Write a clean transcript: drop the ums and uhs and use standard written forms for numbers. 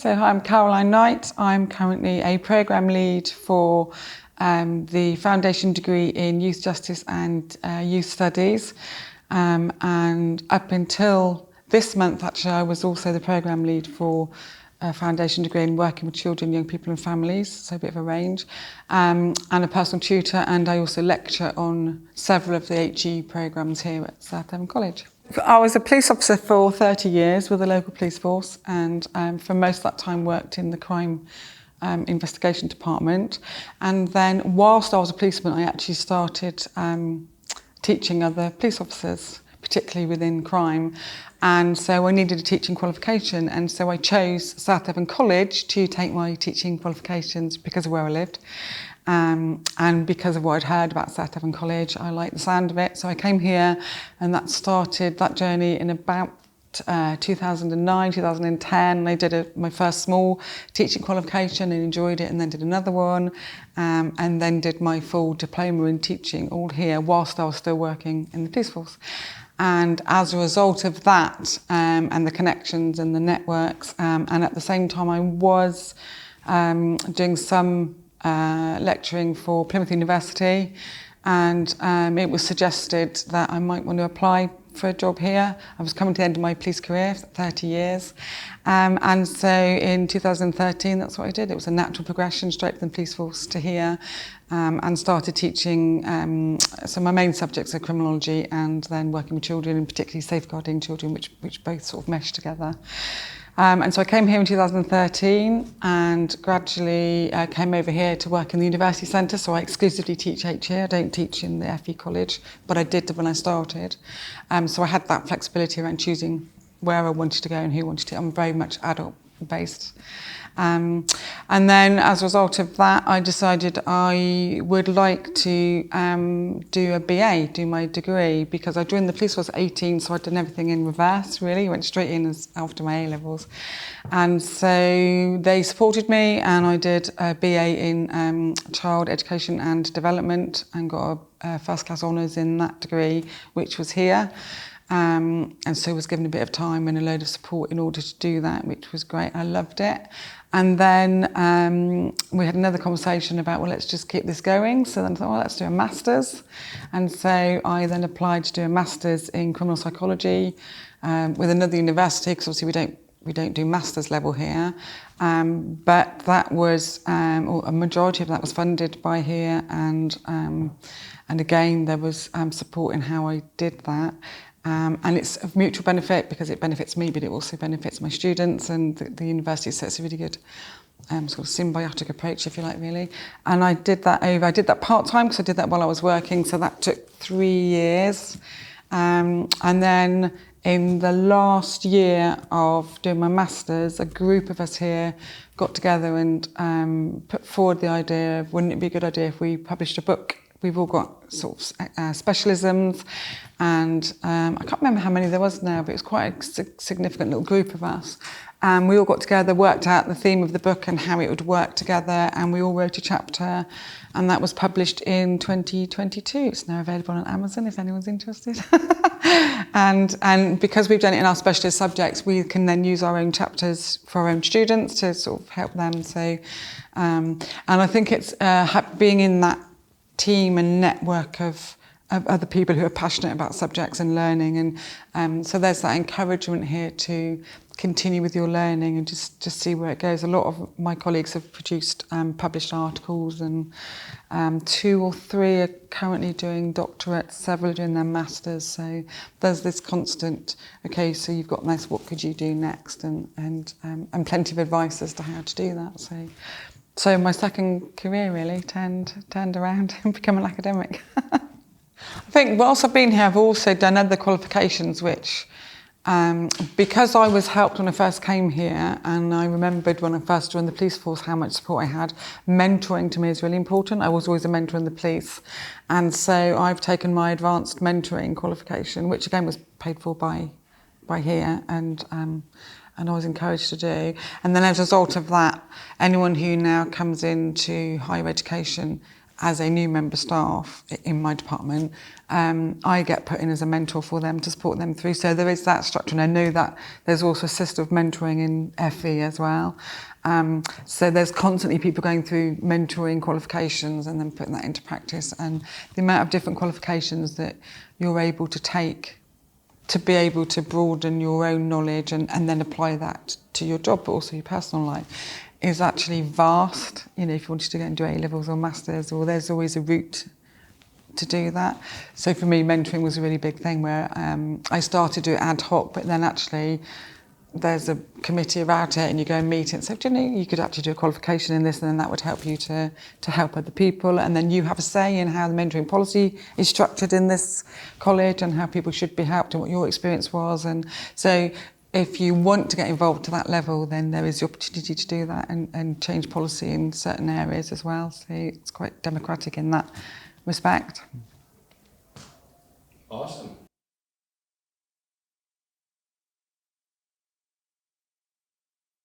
So hi, I'm Caroline Knight. I'm currently a programme lead for the foundation degree in Youth Justice and Youth Studies. And up until this month, actually, I was also the programme lead for a foundation degree in working with children, young people and families, so a bit of a range, and a personal tutor, and I also lecture on several of the HE programmes here at South Devon College. I was a police officer for 30 years with the local police force, and for most of that time worked in the crime investigation department. And then whilst I was a policeman, I actually started teaching other police officers, particularly within crime. And so I needed a teaching qualification, and so I chose South Devon College to take my teaching qualifications because of where I lived. And because of what I'd heard about South Devon College, I liked the sound of it. So I came here, and that started that journey in about 2009, 2010. I did my first small teaching qualification and enjoyed it, and then did another one, and then did my full diploma in teaching all here whilst I was still working in the police force. And as a result of that, and the connections and the networks, and at the same time I was doing some lecturing for Plymouth University, and it was suggested that I might want to apply for a job here. I was coming to the end of my police career, 30 years, and so in 2013 that's what I did. It was a natural progression straight from the police force to here, and started teaching. So my main subjects are criminology and then working with children, and particularly safeguarding children, which both sort of mesh together. And so I came here in 2013 and gradually came over here to work in the University Centre. So I exclusively teach HE. I don't teach in the FE College, but I did when I started. So I had that flexibility around choosing where I wanted to go and who wanted to. I'm very much adult based. And then as a result of that, I decided I would like to do a BA, do my degree, because I joined the police force at 18, so I'd done everything in reverse, really. Went straight in after my A-levels. And so they supported me, and I did a BA in child education and development, and got a first-class honours in that degree, which was here. And so was given a bit of time and a load of support in order to do that, which was great. I loved it. And then we had another conversation about, well, let's just keep this going. So then I thought, well, let's do a master's. And so I then applied to do a master's in criminal psychology with another university, because obviously we don't do master's level here. But that was, or a majority of that was funded by here. And again, there was support in how I did that. And it's of mutual benefit because it benefits me, but it also benefits my students and the university. So it's a really good sort of symbiotic approach, if you like, really. And I did that part-time because I did that while I was working. So that took 3 years. And then in the last year of doing my master's, a group of us here got together and put forward the idea of, wouldn't it be a good idea if we published a book? We've all got sort of specialisms, and I can't remember how many there was now, but it was quite a significant little group of us. And we all got together, worked out the theme of the book and how it would work together, and we all wrote a chapter, and that was published in 2022. It's now available on Amazon if anyone's interested. And because we've done it in our specialist subjects, we can then use our own chapters for our own students to sort of help them. So, and I think it's being in that team and network of other people who are passionate about subjects and learning, and so there's that encouragement here to continue with your learning and just see where it goes. A lot of my colleagues have produced published articles, and 2 or 3 are currently doing doctorates, several are doing their masters. So there's this constant, okay, so you've got this, what could you do next, and plenty of advice as to how to do that. So my second career really turned around and become an academic. I think whilst I've been here, I've also done other qualifications, which, because I was helped when I first came here, and I remembered when I first joined the police force how much support I had, mentoring to me is really important. I was always a mentor in the police. And so I've taken my advanced mentoring qualification, which again was paid for by here, and I was encouraged to do. And then as a result of that, anyone who now comes into higher education as a new member staff in my department, I get put in as a mentor for them to support them through. So there is that structure, and I know that there's also assistive mentoring in FE as well. So there's constantly people going through mentoring qualifications and then putting that into practice, and the amount of different qualifications that you're able to take to be able to broaden your own knowledge and then apply that to your job, but also your personal life, is actually vast. You know, if you wanted to go and do A-levels or masters, or there's always a route to do that. So for me, mentoring was a really big thing where I started to do it ad hoc, but then actually there's a committee about it and you go and meet it and say, do you know, you could actually do a qualification in this, and then that would help you to help other people. And then you have a say in how the mentoring policy is structured in this college and how people should be helped and what your experience was. And so if you want to get involved to that level, then there is the opportunity to do that and change policy in certain areas as well. So it's quite democratic in that respect. Awesome.